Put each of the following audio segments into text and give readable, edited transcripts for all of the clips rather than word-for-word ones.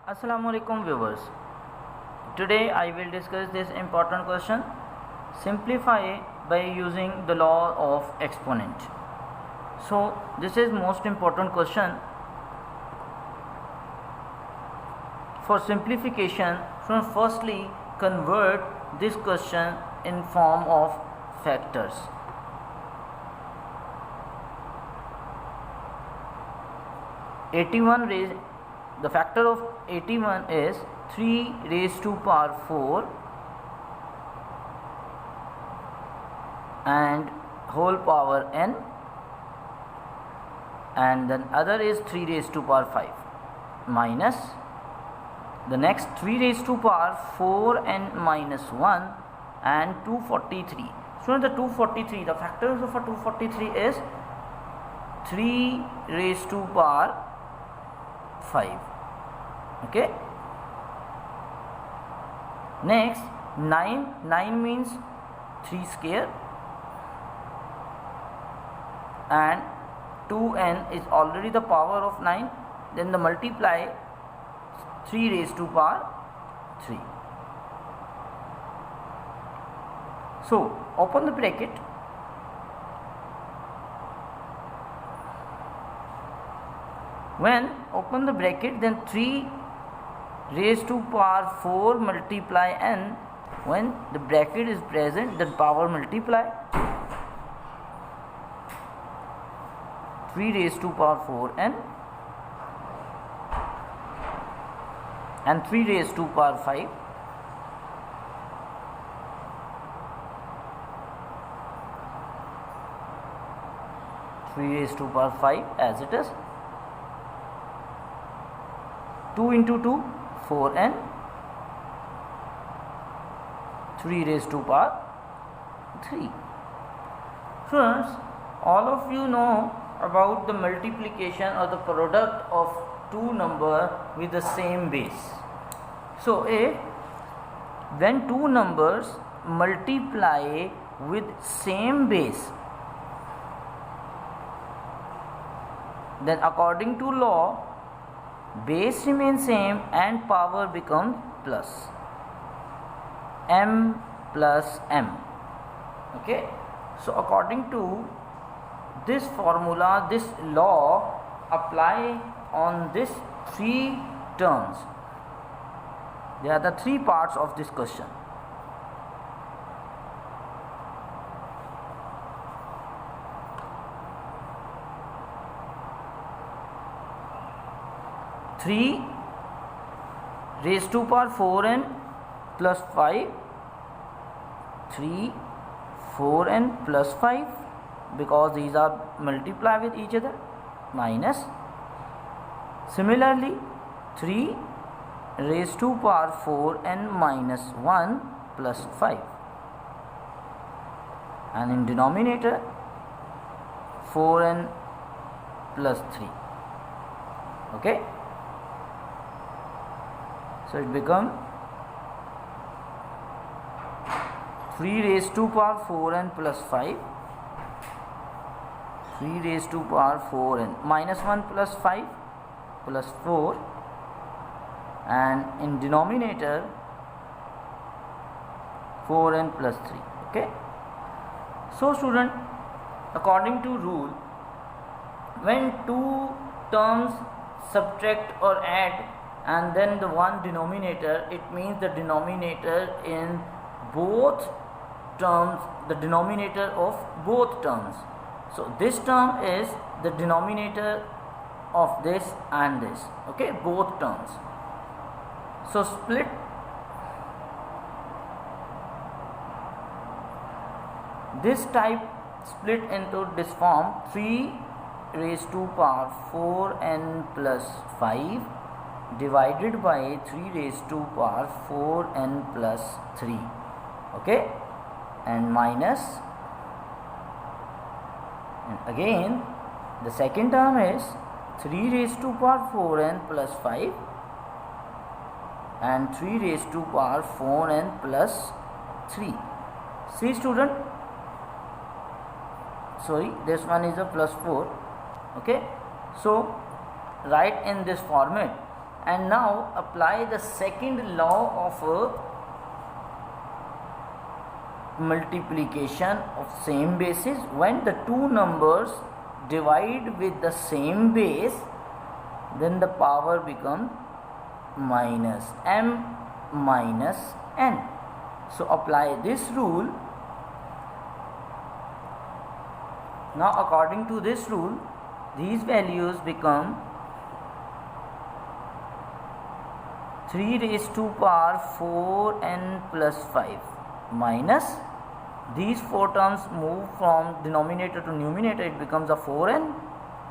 Assalamualaikum viewers. Today I will discuss this important question. Simplify by using the law of exponent. So this is most important question. For simplification, so firstly convert this question in form of factors. The factor of 81 is 3 raised to power 4 and whole power n, and then other is 3 raised to power 5 minus the next 3 raised to power 4 n minus 1 and 243. So the 243, the factors of a 243 is 3 raised to power 5. Okay, next 9 means 3 square and 2n is already the power of 9, then the multiply 3 raised to power 3. So open the bracket, when open the bracket, then 3 raised to power 4 multiply n, when the bracket is present then power multiply 3 raised to power 4 n and 3 raised to power 5 3 raised to power 5 as it is, 2 into 2 4n, 3 raised to power 3. Friends, all of you know about the multiplication or the product of two numbers with the same base. So when two numbers multiply with same base, then according to law, base remains same and power becomes plus m plus m. Okay, so according to this formula, this law apply on this three terms. They are the three parts of this question. Three raised to power 4n plus 5, 3 4n plus 5 because these are multiply with each other, minus similarly 3 raised to power 4n minus 1 plus 5, and in denominator 4n plus 3. Okay, so it becomes 3 raised to power 4n plus 5, 3 raised to power 4n minus 1 plus 5 plus 4, and in denominator 4n plus 3. Okay, so student, according to rule, when two terms subtract or add and then the one denominator, it means the denominator in both terms, the denominator of both terms. So this term is the denominator of this and this. Okay, both terms. So split this type, split into this form, 3 raised to power 4n plus 5 divided by 3 raised to power 4n plus 3. Okay, and minus, and again the second term is 3 raised to power 4n plus 5 and 3 raised to power 4n plus 3. See student, sorry, this one is a plus 4. Okay, so write in this format And now apply the second law of multiplication of same bases. When the two numbers divide with the same base, then the power becomes minus m minus n. So apply this rule. Now according to this rule, these values become 3 raised to power 4n plus 5 minus, these four terms move from denominator to numerator, it becomes a 4n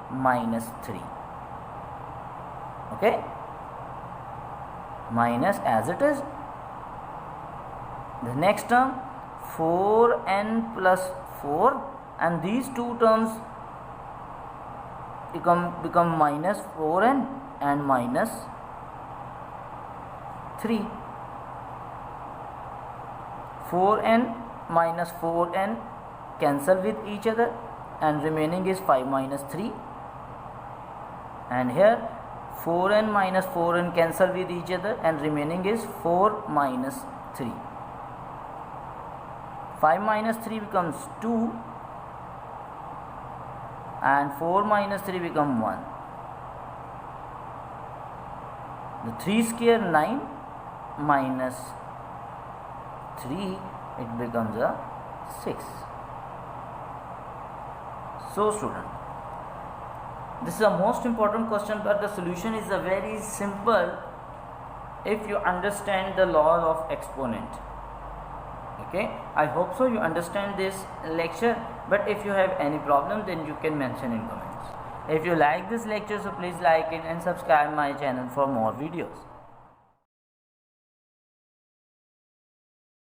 minus 3. Okay, minus as it is. The next term 4n plus 4, and these two terms become minus 4n and minus 3. 4n minus 4n cancel with each other, and remaining is 5 minus 3. And here 4n minus 4n cancel with each other, and remaining is 4 minus 3. 5 minus 3 becomes 2, and 4 minus 3 become 1. The 3 square 9 minus 3, it becomes a 6. So student, this is a most important question, but the solution is a very simple if you understand the laws of exponent. Okay, I hope so you understand this lecture, but if you have any problem, then you can mention in comments. If you like this lecture, so please like it and subscribe my channel for more videos.